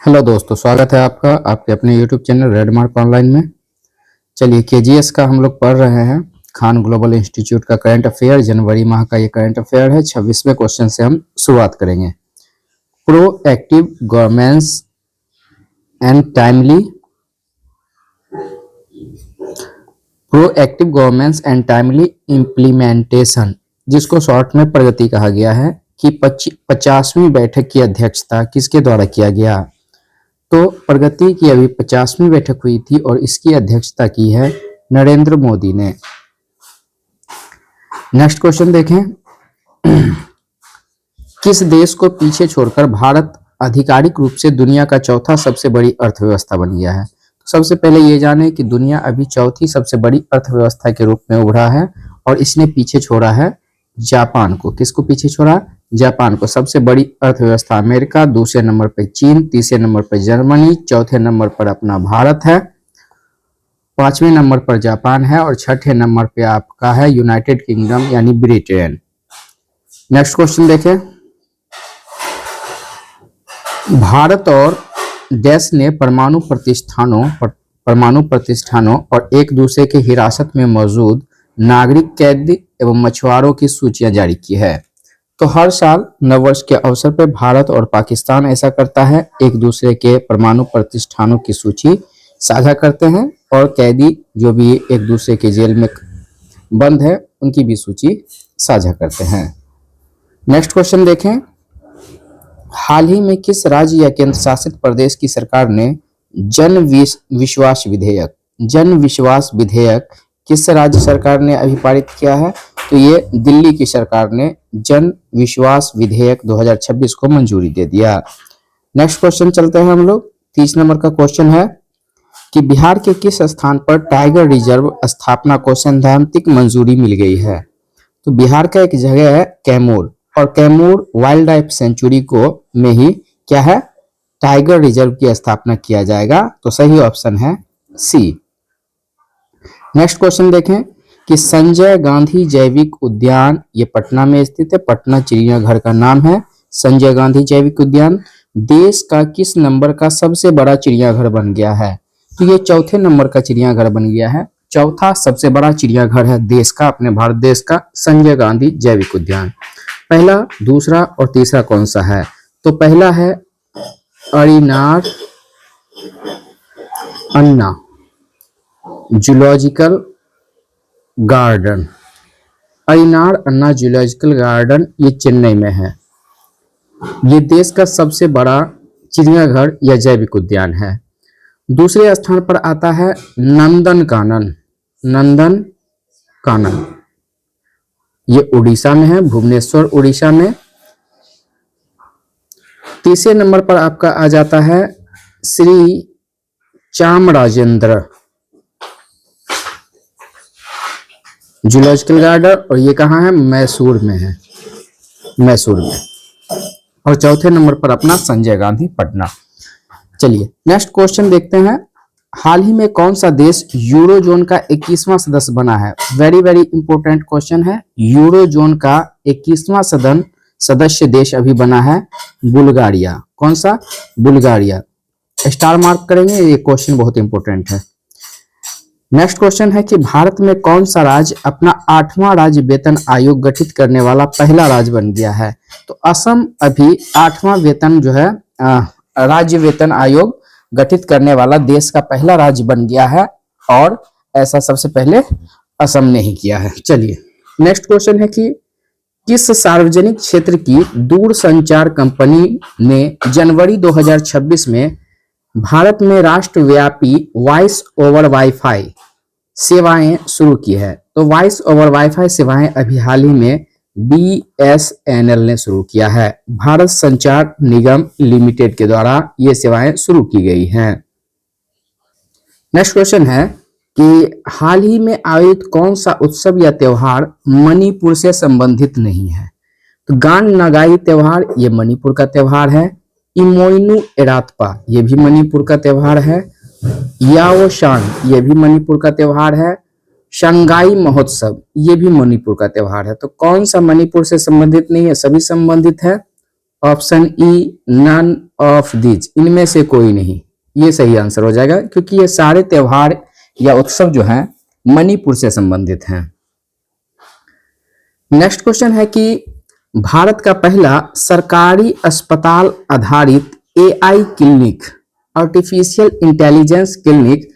Hello दोस्तों, स्वागत है आपका आपके अपने यूट्यूब चैनल रेडमार्क ऑनलाइन में। चलिए, केजीएस का हम लोग पढ़ रहे हैं। खान ग्लोबल इंस्टीट्यूट का करंट अफेयर, जनवरी माह का ये करंट अफेयर है। 26वें क्वेश्चन से हम शुरुआत करेंगे। Proactive governance and timely proactive governance and timely implementation, जिसको शॉर्ट में प्रगति कहा गया है, कि 50वीं बैठक की अध्यक्षता किसके द्वारा किया गया? तो प्रगति की अभी 50वीं बैठक हुई थी और इसकी अध्यक्षता की है नरेंद्र मोदी ने। नेक्स्ट क्वेश्चन देखें। किस देश को पीछे छोड़कर भारत आधिकारिक रूप से दुनिया का चौथा सबसे बड़ी अर्थव्यवस्था बन गया है? तो सबसे पहले ये जाने कि दुनिया अभी चौथी सबसे बड़ी अर्थव्यवस्था के रूप में उभरा है और इसने पीछे छोड़ा है जापान को। किसको पीछे छोड़ा? जापान को। सबसे बड़ी अर्थव्यवस्था अमेरिका, दूसरे नंबर पर चीन, तीसरे नंबर पर जर्मनी, चौथे नंबर पर अपना भारत है, पांचवें नंबर पर जापान है और छठे नंबर पे आपका है यूनाइटेड किंगडम यानी ब्रिटेन। नेक्स्ट क्वेश्चन देखें। भारत और देश ने परमाणु प्रतिष्ठानों और एक दूसरे के हिरासत में मौजूद नागरिक कैदी एवं मछुआरों की सूचियां जारी की है। तो हर साल नववर्ष के अवसर पर भारत और पाकिस्तान ऐसा करता है, एक दूसरे के परमाणु प्रतिष्ठानों की सूची साझा करते हैं और कैदी जो भी एक दूसरे के जेल में बंद है उनकी भी सूची साझा करते हैं। नेक्स्ट क्वेश्चन देखें। हाल ही में किस राज्य या केंद्र शासित प्रदेश की सरकार ने जन विश्वास विधेयक किस राज्य सरकार ने अभी पारित किया है? तो ये दिल्ली की सरकार ने जन विश्वास विधेयक 2026 को मंजूरी दे दिया। नेक्स्ट क्वेश्चन चलते हैं हम लोग। 30 नंबर का क्वेश्चन है कि बिहार के किस स्थान पर टाइगर रिजर्व स्थापना को सैद्धांतिक मंजूरी मिल गई है? तो बिहार का एक जगह है कैमूर, और कैमूर वाइल्ड लाइफ सेंचुरी को में ही क्या है, टाइगर रिजर्व की स्थापना किया जाएगा। तो सही ऑप्शन है सी। नेक्स्ट क्वेश्चन देखें कि संजय गांधी जैविक उद्यान, ये पटना में स्थित है, पटना चिड़ियाघर का नाम है संजय गांधी जैविक उद्यान, देश का किस नंबर का सबसे बड़ा चिड़ियाघर बन गया है? तो ये चौथे नंबर का चिड़ियाघर बन गया है। चौथा सबसे बड़ा चिड़ियाघर है देश का, अपने भारत देश का, संजय गांधी जैविक उद्यान। पहला, दूसरा और तीसरा कौन सा है? तो पहला है अरिनार अन्ना जूलॉजिकल गार्डन। अरिनार अन्ना जूलॉजिकल गार्डन ये चेन्नई में है। ये देश का सबसे बड़ा चिड़ियाघर या जैविक उद्यान है। दूसरे स्थान पर आता है नंदनकानन ये उड़ीसा में है, भुवनेश्वर उड़ीसा में। तीसरे नंबर पर आपका आ जाता है श्री चामराजेंद्र जूलॉजिकल गार्डन, और ये कहाँ है? मैसूर में है, मैसूर में। और चौथे नंबर पर अपना संजय गांधी पटना। चलिए नेक्स्ट क्वेश्चन देखते हैं। हाल ही में कौन सा देश यूरोजोन का 21वां सदस्य बना है? वेरी वेरी इंपॉर्टेंट क्वेश्चन है। यूरोजोन का 21वां सदस्य देश अभी बना है बुल्गारिया। कौन सा? बुल्गारिया। स्टार मार्क करेंगे, ये क्वेश्चन बहुत इंपॉर्टेंट है। नेक्स्ट क्वेश्चन है कि भारत में कौन सा राज्य अपना 8वां राज्य वेतन आयोग गठित करने वाला पहला राज्य बन गया है? तो असम अभी 8वां वेतन जो है राज्य वेतन आयोग गठित करने वाला देश का पहला राज्य बन गया है, और ऐसा सबसे पहले असम ने ही किया है। चलिए नेक्स्ट क्वेश्चन है कि किस सार्वजनिक क्षेत्र की दूरसंचार कंपनी ने जनवरी 2026 में भारत में राष्ट्रव्यापी वॉइस ओवर वाईफाई सेवाएं शुरू की है? तो वॉइस ओवर वाईफाई सेवाएं अभी हाल ही में BSNL ने शुरू किया है, भारत संचार निगम लिमिटेड के द्वारा ये सेवाएं शुरू की गई हैं। नेक्स्ट क्वेश्चन है कि हाल ही में आयोजित कौन सा उत्सव या त्योहार मणिपुर से संबंधित नहीं है? तो गान नगाई त्योहार ये मणिपुर का त्योहार है। इमोइनु एरातपा ये भी मणिपुर का त्योहार है। याओशान ये भी मणिपुर का त्योहार है। शंघाई महोत्सव ये भी मणिपुर का त्योहार है। तो कौन सा मणिपुर से संबंधित नहीं है? सभी संबंधित है। Option E none of this, इनमें से कोई नहीं, ये सही आंसर हो जाएगा क्योंकि ये सारे त्योहार या उत्सव जो हैं मणिपुर से संबंधित हैं। नेक्स्ट क्वेश्चन है कि भारत का पहला सरकारी अस्पताल आधारित AI clinic, artificial intelligence clinic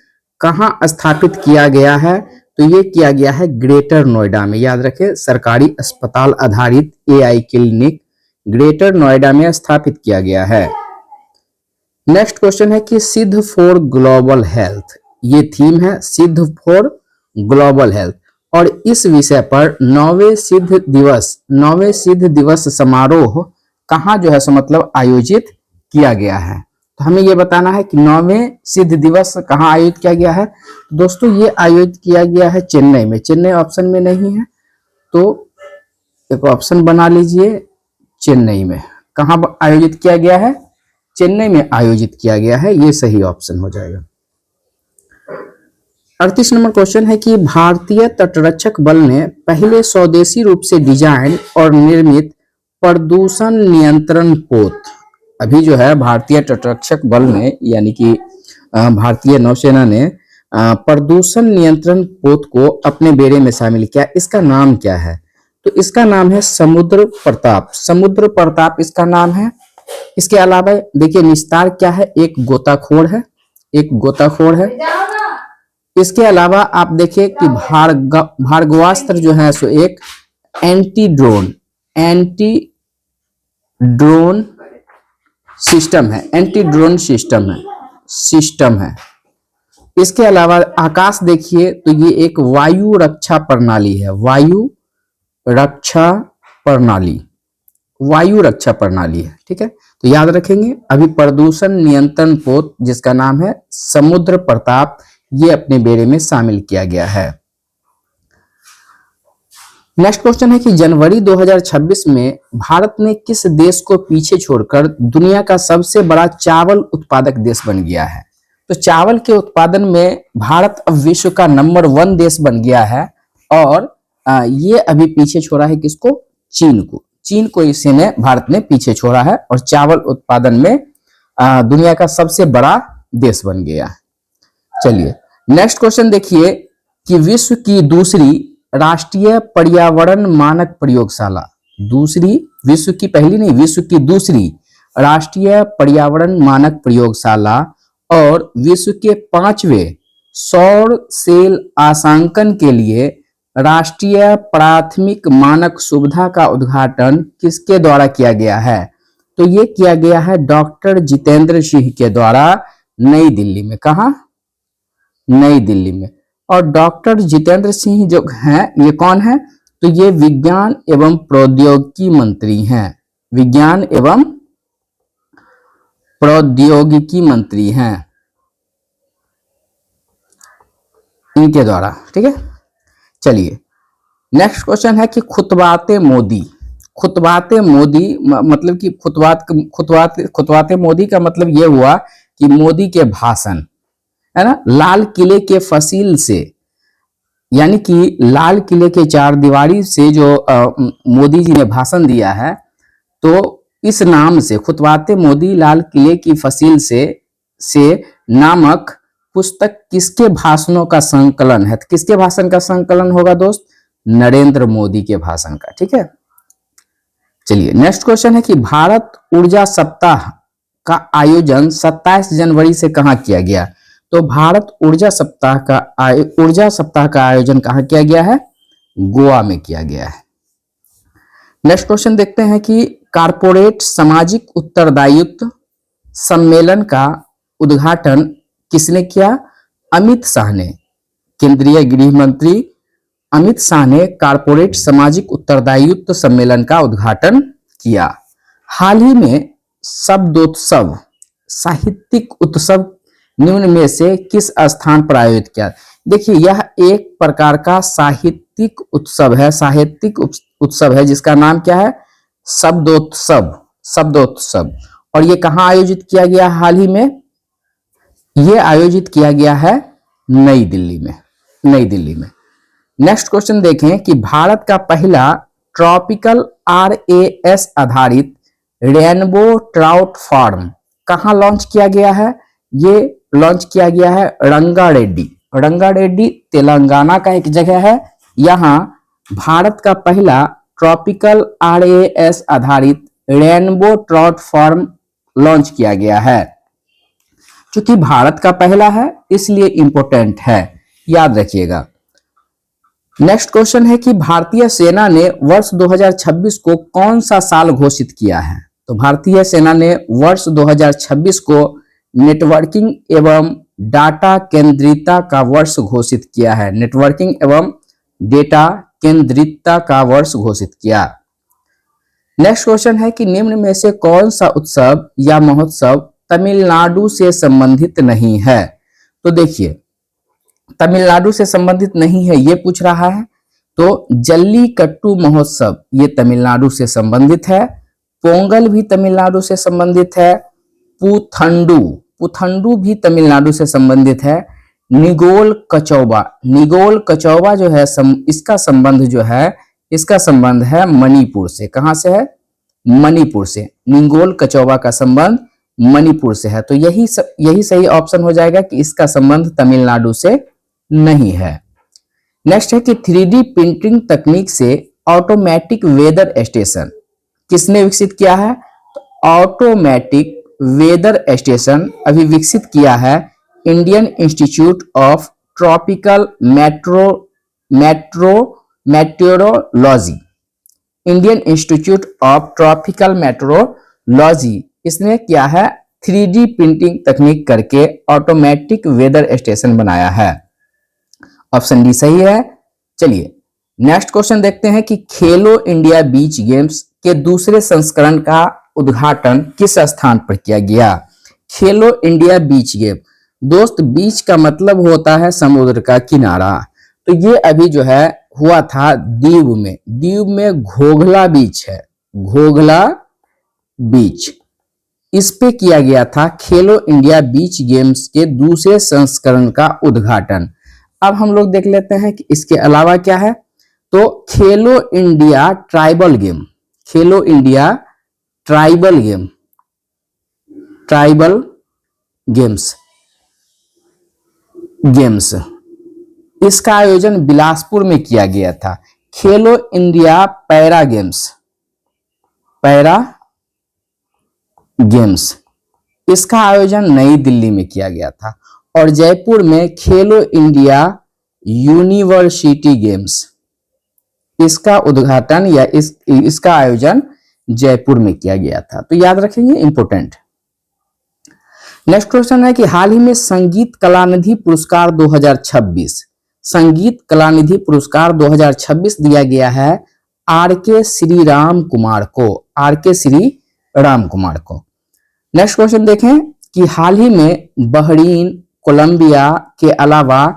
कहां स्थापित किया गया है? तो ये किया गया है ग्रेटर नोएडा में। याद रखें, सरकारी अस्पताल आधारित एआई क्लिनिक ग्रेटर नोएडा में स्थापित किया गया है। नेक्स्ट क्वेश्चन है कि सिद्ध फॉर ग्लोबल हेल्थ, ये थीम है सिद्ध फॉर ग्लोबल हेल्थ, और इस विषय पर 9वें सिद्ध दिवस समारोह कहाँ जो है सो मतलब आयोजित किया गया है? तो हमें ये बताना है कि 9वें सिद्ध दिवस कहाँ आयोजित किया गया है। दोस्तों ये आयोजित किया गया है चेन्नई में। चेन्नई ऑप्शन में नहीं है तो एक ऑप्शन बना लीजिए, चेन्नई में। कहाँ आयोजित किया गया है? चेन्नई में आयोजित किया गया है, ये सही ऑप्शन हो जाएगा। 38 नंबर क्वेश्चन है कि भारतीय तटरक्षक बल ने पहले स्वदेशी रूप से डिजाइन और निर्मित प्रदूषण नियंत्रण पोत, अभी जो है भारतीय तटरक्षक बल ने यानी कि भारतीय नौसेना ने प्रदूषण नियंत्रण पोत को अपने बेड़े में शामिल किया। इसका नाम क्या है? तो इसका नाम है समुद्र प्रताप। समुद्र प्रताप इसका नाम है। इसके अलावा देखिए निस्तार क्या है, एक गोताखोर है, एक गोताखोर है। इसके अलावा आप देखिए कि भार्गवास्त्र जो है सो एक एंटी ड्रोन सिस्टम है, एंटी ड्रोन सिस्टम है। इसके अलावा आकाश देखिए तो ये एक वायु रक्षा प्रणाली है, वायु रक्षा प्रणाली है। ठीक है, तो याद रखेंगे। अभी प्रदूषण नियंत्रण पोत जिसका नाम है समुद्र प्रताप, ये अपने बेड़े में शामिल किया गया है। नेक्स्ट क्वेश्चन है कि जनवरी 2026 में भारत ने किस देश को पीछे छोड़कर दुनिया का सबसे बड़ा चावल उत्पादक देश बन गया है? तो चावल के उत्पादन में भारत अब विश्व का नंबर 1 देश बन गया है, और ये अभी पीछे छोड़ा है किसको? चीन को इसने भारत ने पीछे छोड़ा है और चावल उत्पादन में दुनिया का सबसे बड़ा देश बन गया है। चलिए नेक्स्ट क्वेश्चन देखिए कि विश्व की दूसरी राष्ट्रीय पर्यावरण मानक प्रयोगशाला, विश्व की पहली नहीं, विश्व की दूसरी राष्ट्रीय पर्यावरण मानक प्रयोगशाला और विश्व के 5वें सौर सेल आशांकन के लिए राष्ट्रीय प्राथमिक मानक सुविधा का उद्घाटन किसके द्वारा किया गया है? तो ये किया गया है डॉक्टर जितेंद्र सिंह के द्वारा नई दिल्ली में। कहा? नई दिल्ली में। और डॉक्टर जितेंद्र सिंह जो हैं ये कौन है? तो ये विज्ञान एवं प्रौद्योगिकी मंत्री हैं, विज्ञान एवं प्रौद्योगिकी मंत्री हैं इनके द्वारा। ठीक है, चलिए नेक्स्ट क्वेश्चन है कि खुतबाते मोदी मतलब कि खुतबाते मोदी का मतलब ये हुआ कि मोदी के भाषण है ना, लाल किले के फसील से, यानी कि लाल किले के चार दीवारी से जो मोदी जी ने भाषण दिया है, तो इस नाम से खुतबाते मोदी लाल किले की फसील से नामक पुस्तक किसके भाषणों का संकलन है? तो किसके भाषण का संकलन होगा दोस्त? नरेंद्र मोदी के भाषण का। ठीक है, चलिए नेक्स्ट क्वेश्चन है कि भारत ऊर्जा सप्ताह का आयोजन 27 जनवरी से कहां किया गया? तो भारत ऊर्जा सप्ताह का आयोजन कहां किया गया है? गोवा में किया गया है। नेक्स्ट क्वेश्चन देखते हैं कि कारपोरेट सामाजिक उत्तरदायित्व सम्मेलन का उद्घाटन किसने किया? अमित शाह ने। केंद्रीय गृह मंत्री अमित शाह ने कारपोरेट सामाजिक उत्तरदायित्व सम्मेलन का उद्घाटन किया। हाल ही में शब्दोत्सव साहित्यिक उत्सव निम्न में से किस स्थान पर आयोजित किया? देखिए यह एक प्रकार का साहित्यिक उत्सव है, जिसका नाम क्या है? शब्दोत्सव। और ये कहां आयोजित किया गया? हाल ही में ये आयोजित किया गया है नई दिल्ली में। नेक्स्ट क्वेश्चन देखें कि भारत का पहला ट्रॉपिकल RAS आधारित रेनबो ट्राउट फार्म कहाँ लॉन्च किया गया है? ये लॉन्च किया गया है रंगारेड्डी। रंगारेड्डी तेलंगाना का एक जगह है। यहाँ भारत का पहला ट्रॉपिकल RAS आधारित रेनबो ट्राउट फार्म लॉन्च किया गया है। क्योंकि भारत का पहला है इसलिए इंपॉर्टेंट है, याद रखिएगा। नेक्स्ट क्वेश्चन है कि भारतीय सेना ने वर्ष 2026 को कौन सा साल घोषित किया है? तो भारतीय सेना ने वर्ष 2026 को नेटवर्किंग एवं डाटा केंद्रितता का वर्ष घोषित किया है। नेटवर्किंग एवं डेटा केंद्रितता का वर्ष घोषित किया। नेक्स्ट क्वेश्चन है कि निम्न में से कौन सा उत्सव या महोत्सव तमिलनाडु से संबंधित नहीं है? तो देखिए, तमिलनाडु से संबंधित नहीं है ये पूछ रहा है, तो जल्लीकट्टू महोत्सव ये तमिलनाडु से संबंधित है। पोंगल भी तमिलनाडु से संबंधित है। पुथंडू भी तमिलनाडु से संबंधित है। निगोल कचौवा जो है इसका संबंध है मणिपुर से। कहां से है? मणिपुर से। निगोल कचौवा का संबंध मणिपुर से है। तो यही सही ऑप्शन हो जाएगा कि इसका संबंध तमिलनाडु से नहीं है। नेक्स्ट है कि 3D प्रिंटिंग तकनीक से ऑटोमेटिक वेदर स्टेशन किसने विकसित किया है? तो ऑटोमेटिक वेदर स्टेशन अभी विकसित किया है Indian institute of tropical metrology. Indian institute of tropical metrology इसने किया है 3D प्रिंटिंग तकनीक करके ऑटोमेटिक वेदर स्टेशन बनाया है। ऑप्शन डी सही है। चलिए नेक्स्ट क्वेश्चन देखते हैं कि खेलो इंडिया बीच गेम्स के दूसरे संस्करण का उद्घाटन किस स्थान पर किया गया? खेलो इंडिया बीच गेम, दोस्त बीच का मतलब होता है समुद्र का किनारा। तो ये अभी जो है हुआ था दीव में घोघला बीच है, घोघला बीच, इस पे किया गया था खेलो इंडिया बीच गेम्स के दूसरे संस्करण का उद्घाटन। अब हम लोग देख लेते हैं कि इसके अलावा क्या है। तो खेलो इंडिया ट्राइबल गेम, खेलो इंडिया ट्राइबल गेम्स इसका आयोजन बिलासपुर में किया गया था। खेलो इंडिया पैरा गेम्स इसका आयोजन नई दिल्ली में किया गया था। और जयपुर में खेलो इंडिया यूनिवर्सिटी गेम्स, इसका उद्घाटन या इसका आयोजन जयपुर में किया गया था। तो याद रखेंगे, इंपोर्टेंट। नेक्स्ट क्वेश्चन है कि हाल ही में संगीत कलानिधि पुरस्कार 2026, संगीत कलानिधि पुरस्कार 2026 दिया गया है RK श्री राम कुमार को। नेक्स्ट क्वेश्चन देखें कि हाल ही में बहरीन, कोलंबिया के अलावा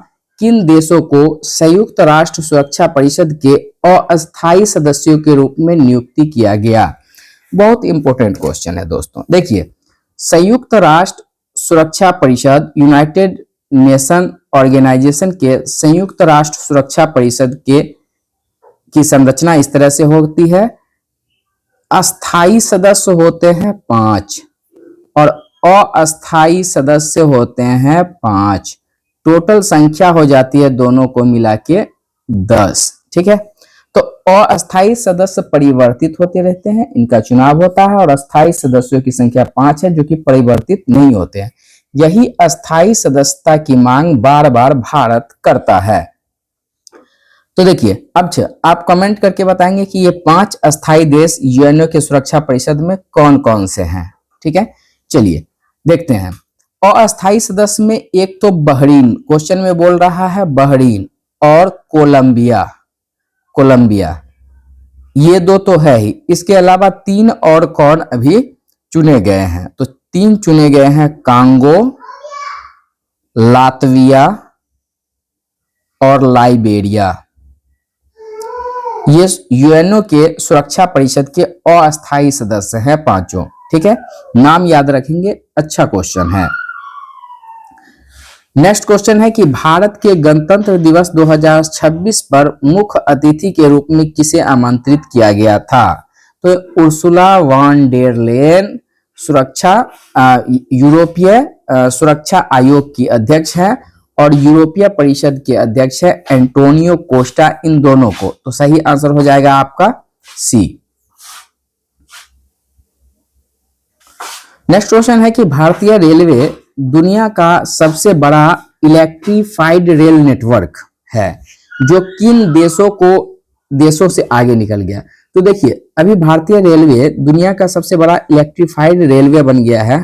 किन देशों को संयुक्त राष्ट्र सुरक्षा परिषद के अस्थायी सदस्यों के रूप में नियुक्ति किया गया? बहुत इंपॉर्टेंट क्वेश्चन है दोस्तों। देखिए, संयुक्त राष्ट्र सुरक्षा परिषद यूनाइटेड नेशन ऑर्गेनाइजेशन के संयुक्त राष्ट्र सुरक्षा परिषद की संरचना इस तरह से होती है। अस्थायी सदस्य होते हैं 5 और अस्थायी सदस्य होते हैं 5। टोटल संख्या हो जाती है दोनों को मिला के 10। ठीक है, तो अस्थायी सदस्य परिवर्तित होते रहते हैं, इनका चुनाव होता है, और अस्थायी सदस्यों की संख्या 5 है जो कि परिवर्तित नहीं होते हैं। यही अस्थायी सदस्यता की मांग बार बार भारत करता है। तो देखिए, अब आप कमेंट करके बताएंगे कि ये 5 अस्थायी देश यूएनओ के सुरक्षा परिषद में कौन कौन से हैं। ठीक है, चलिए देखते हैं। अस्थायी सदस्य में एक तो बहरीन, क्वेश्चन में बोल रहा है बहरीन, और कोलंबिया, ये 2 तो है ही। इसके अलावा 3 और कौन अभी चुने गए हैं? तो 3 चुने गए हैं, कांगो, लातविया और लाइबेरिया। ये यूएनओ के सुरक्षा परिषद के अस्थायी सदस्य हैं 5। ठीक है, नाम याद रखेंगे, अच्छा क्वेश्चन है। नेक्स्ट क्वेश्चन है कि भारत के गणतंत्र दिवस 2026 पर मुख्य अतिथि के रूप में किसे आमंत्रित किया गया था? तो उर्सुला वॉन डेर लेन सुरक्षा यूरोपीय सुरक्षा आयोग की अध्यक्ष है और यूरोपीय परिषद के अध्यक्ष है एंटोनियो कोस्टा, इन दोनों को। तो सही आंसर हो जाएगा आपका सी। नेक्स्ट क्वेश्चन है कि भारतीय रेलवे दुनिया का सबसे बड़ा इलेक्ट्रीफाइड रेल नेटवर्क है जो किन देशों से आगे निकल गया। तो देखिए अभी भारतीय रेलवे दुनिया का सबसे बड़ा इलेक्ट्रीफाइड रेलवे बन गया है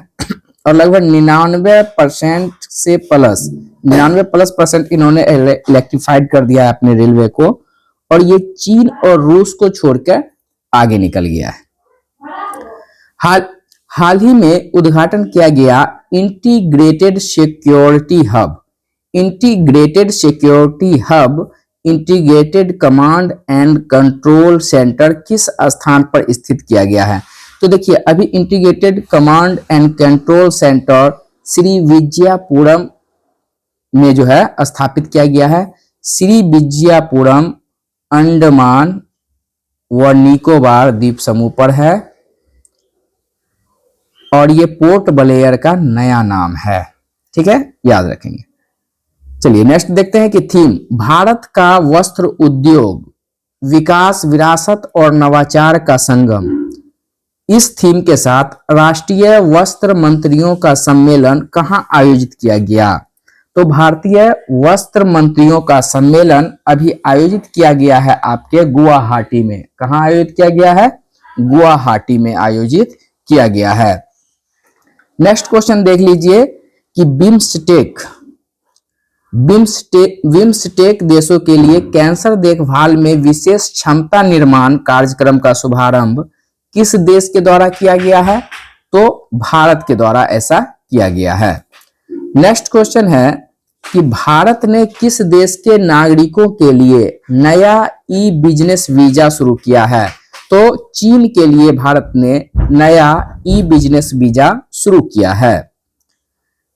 और लगभग 99% से प्लस 99+ इन्होंने इलेक्ट्रीफाइड कर दिया है अपने रेलवे को, और ये चीन और रूस को छोड़कर आगे निकल गया है। हाल ही में उद्घाटन किया गया integrated security hub integrated command and control centre किस स्थान पर स्थित किया गया है। तो देखिए अभी integrated command and control centre Shri Vijayapuram में जो है स्थापित किया गया है। श्री विजयपुरम अंडमान व निकोबार द्वीप समूह पर है और ये पोर्ट ब्लेयर का नया नाम है। ठीक है, याद रखेंगे। चलिए नेक्स्ट देखते हैं कि थीम भारत का वस्त्र उद्योग विकास, विरासत और नवाचार का संगम। इस थीम के साथ राष्ट्रीय वस्त्र मंत्रियों का सम्मेलन कहां आयोजित किया गया। तो भारतीय वस्त्र मंत्रियों का सम्मेलन अभी आयोजित किया गया है आपके गुवाहाटी में। कहां आयोजित किया गया है? गुवाहाटी में आयोजित किया गया है। नेक्स्ट क्वेश्चन देख लीजिए कि बिम्स्टेक देशों के लिए कैंसर देखभाल में विशेष क्षमता निर्माण कार्यक्रम का शुभारंभ किस देश के द्वारा किया गया है। तो भारत के द्वारा ऐसा किया गया है। नेक्स्ट क्वेश्चन है कि भारत ने किस देश के नागरिकों के लिए नया ई बिजनेस वीजा शुरू किया है। तो चीन के लिए भारत ने नया ई बिजनेस वीजा शुरू किया है।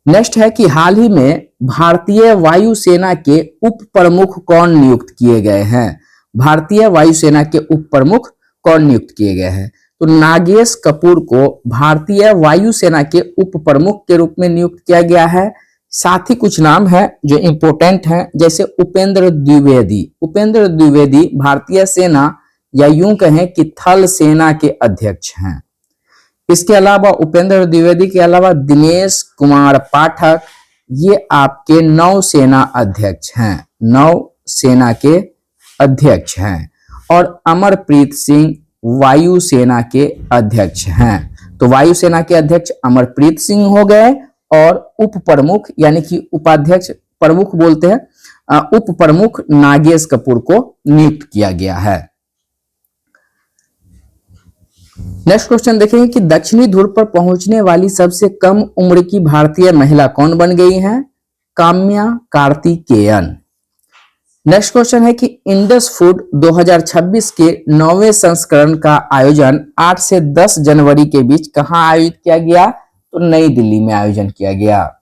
नेक्स्ट है कि हाल ही में भारतीय वायुसेना के उप प्रमुख कौन नियुक्त किए गए हैं। भारतीय वायुसेना के उप प्रमुख कौन नियुक्त किए गए हैं। तो नागेश कपूर को भारतीय वायुसेना के उप प्रमुख के रूप में नियुक्त किया गया है। साथ ही कुछ नाम है जो इंपोर्टेंट हैं, जैसे उपेंद्र द्विवेदी भारतीय सेना या यूं कहें कि थल सेना के अध्यक्ष हैं। इसके अलावा उपेंद्र द्विवेदी के अलावा दिनेश कुमार पाठक ये आपके नौसेना अध्यक्ष हैं, नौसेना के अध्यक्ष हैं। और अमरप्रीत सिंह वायुसेना के अध्यक्ष हैं। तो वायुसेना के अध्यक्ष अमरप्रीत सिंह हो गए और उप प्रमुख यानी कि उपाध्यक्ष प्रमुख बोलते हैं, उप प्रमुख नागेश कपूर को नियुक्त किया गया है। नेक्स्ट क्वेश्चन देखेंगे कि दक्षिणी ध्रुव पर पहुंचने वाली सबसे कम उम्र की भारतीय महिला कौन बन गई हैं। काम्या कार्तिकेयन। नेक्स्ट क्वेश्चन है कि इंडस फूड 2026 के 9वें संस्करण का आयोजन 8 से 10 जनवरी के बीच कहां आयोजित किया गया। तो नई दिल्ली में आयोजन किया गया।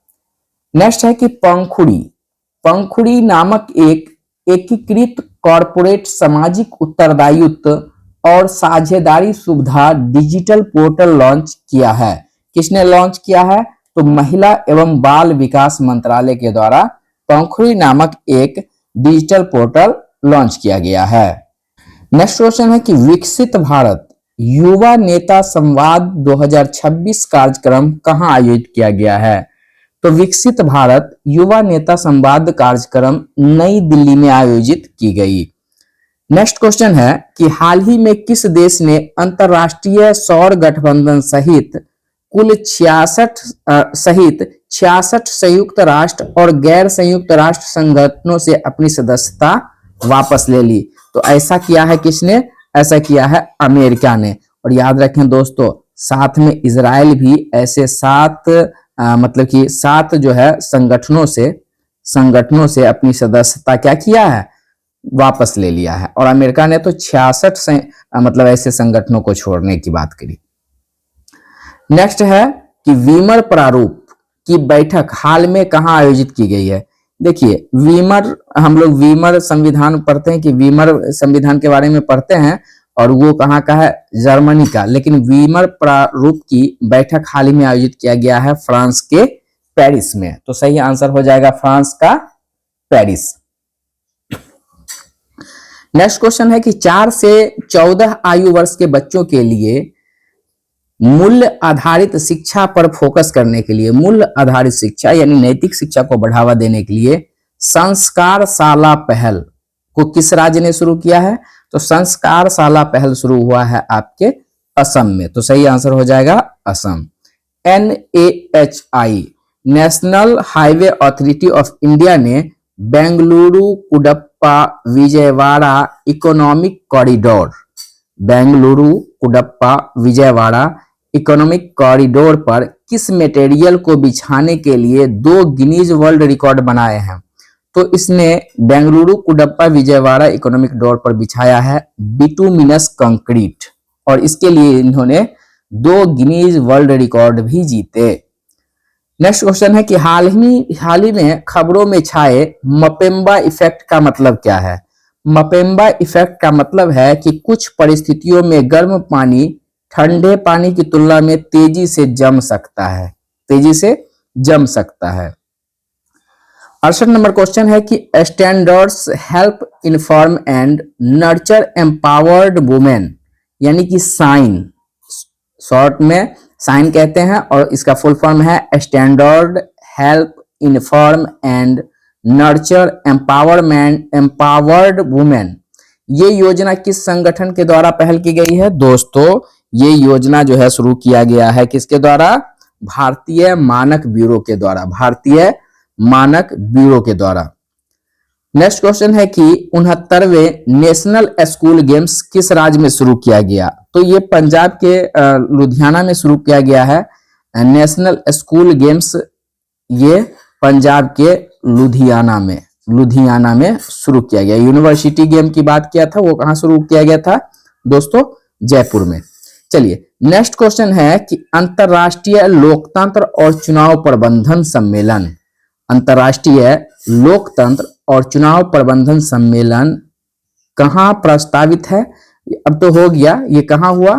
नेक्स्ट है कि पंखुड़ी नामक एक एकीकृत कॉरपोरेट सामाजिक उत्तरदायित्व और साझेदारी सुविधा डिजिटल पोर्टल लॉन्च किया है। किसने लॉन्च किया है। तो महिला एवं बाल विकास मंत्रालय के द्वारा पंखुड़ी नामक एक डिजिटल पोर्टल लॉन्च किया गया है। नेक्स्ट क्वेश्चन है कि विकसित भारत युवा नेता संवाद 2026 कार्यक्रम कहां आयोजित किया गया है। तो विकसित भारत युवा नेता संवाद कार्यक्रम नई दिल्ली में आयोजित की गई। नेक्स्ट क्वेश्चन है कि हाल ही में किस देश ने अंतरराष्ट्रीय सौर गठबंधन सहित कुल 66 संयुक्त राष्ट्र और गैर संयुक्त राष्ट्र संगठनों से अपनी सदस्यता वापस ले ली। तो ऐसा किया है किसने। ऐसा किया है अमेरिका ने। और याद रखें दोस्तों साथ में इजराइल भी ऐसे 7 जो है संगठनों से अपनी सदस्यता क्या किया है, वापस ले लिया है। और अमेरिका ने तो 66 ऐसे संगठनों को छोड़ने की बात करी। नेक्स्ट है कि वीमर प्रारूप की बैठक हाल में कहां आयोजित की गई है। देखिए हम लोग वीमर संविधान पढ़ते हैं कि वीमर संविधान के बारे में पढ़ते हैं और वो कहाँ का है, जर्मनी का। लेकिन वीमर प्रारूप की बैठक हाल ही में आयोजित किया गया है फ्रांस के पेरिस में। तो सही आंसर हो जाएगा फ्रांस का पेरिस। नेक्स्ट क्वेश्चन है कि 4 से 14 आयु वर्ष के बच्चों के लिए मूल्य आधारित शिक्षा पर फोकस करने के लिए, मूल्य आधारित शिक्षा यानी नैतिक शिक्षा को बढ़ावा देने के लिए संस्कार शाला पहल को किस राज्य ने शुरू किया है? तो संस्कार शाला पहल शुरू हुआ है आपके असम में। तो सही आंसर हो जाएगा Assam. NHAI national highway authority of India ने Bengaluru Kadapa Vijayawada economic corridor, Bengaluru Kadapa Vijayawada economic corridor पर किस मटेरियल को बिछाने के लिए 2 गिनीज वर्ल्ड रिकॉर्ड बनाए हैं? तो इसने बेंगलुरु कुडप्पा विजयवाड़ा इकोनॉमिक डोर पर बिछाया है बिटुमिनस कंक्रीट, और इसके लिए इन्होंने 2 गिनीज वर्ल्ड रिकॉर्ड भी जीते। नेक्स्ट क्वेश्चन है कि हाल ही में खबरों में छाए मपेम्बा इफेक्ट का मतलब क्या है? मपेम्बा इफेक्ट का मतलब है कि कुछ परिस्थितियों में गर्म पानी ठंडे पानी की तुलना में तेजी से जम सकता है, तेजी से जम सकता है। 68 नंबर क्वेश्चन है कि standards help inform and nurture empowered women, यानी कि साइन, शॉर्ट में साइन कहते हैं और इसका फुल फॉर्म है standard help inform and nurture empowered women. ये योजना किस संगठन के द्वारा पहल की गई है? दोस्तों ये योजना जो है शुरू किया गया है किसके द्वारा? भारतीय मानक ब्यूरो के द्वारा, भारतीय मानक ब्यूरो के द्वारा। नेक्स्ट क्वेश्चन है कि 69वें नेशनल स्कूल गेम्स किस राज्य में शुरू किया गया? तो ये पंजाब के लुधियाना में शुरू किया गया है नेशनल स्कूल गेम्स, ये पंजाब के लुधियाना में शुरू किया गया। यूनिवर्सिटी गेम की बात किया था, वो कहां शुरू किया गया था दोस्तों? जयपुर में। चलिए नेक्स्ट क्वेश्चन है कि अंतरराष्ट्रीय लोकतंत्र और चुनाव प्रबंधन सम्मेलन, अंतरराष्ट्रीय लोकतंत्र और चुनाव प्रबंधन सम्मेलन कहां प्रस्तावित है? अब तो हो गया, ये कहां हुआ?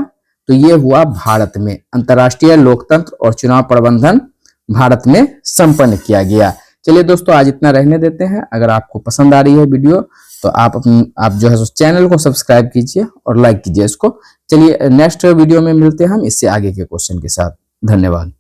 तो ये हुआ भारत में। अंतरराष्ट्रीय लोकतंत्र और चुनाव प्रबंधन भारत में संपन्न किया गया। चलिए दोस्तों आज इतना रहने देते हैं। अगर आपको पसंद आ रही है वीडियो तो आप जो है चैनल को सब्सक्राइब कीजिए और लाइक कीजिए इसको। चलिए नेक्स्ट वीडियो में मिलते हैं हम इससे आगे के क्वेश्चन के साथ। धन्यवाद।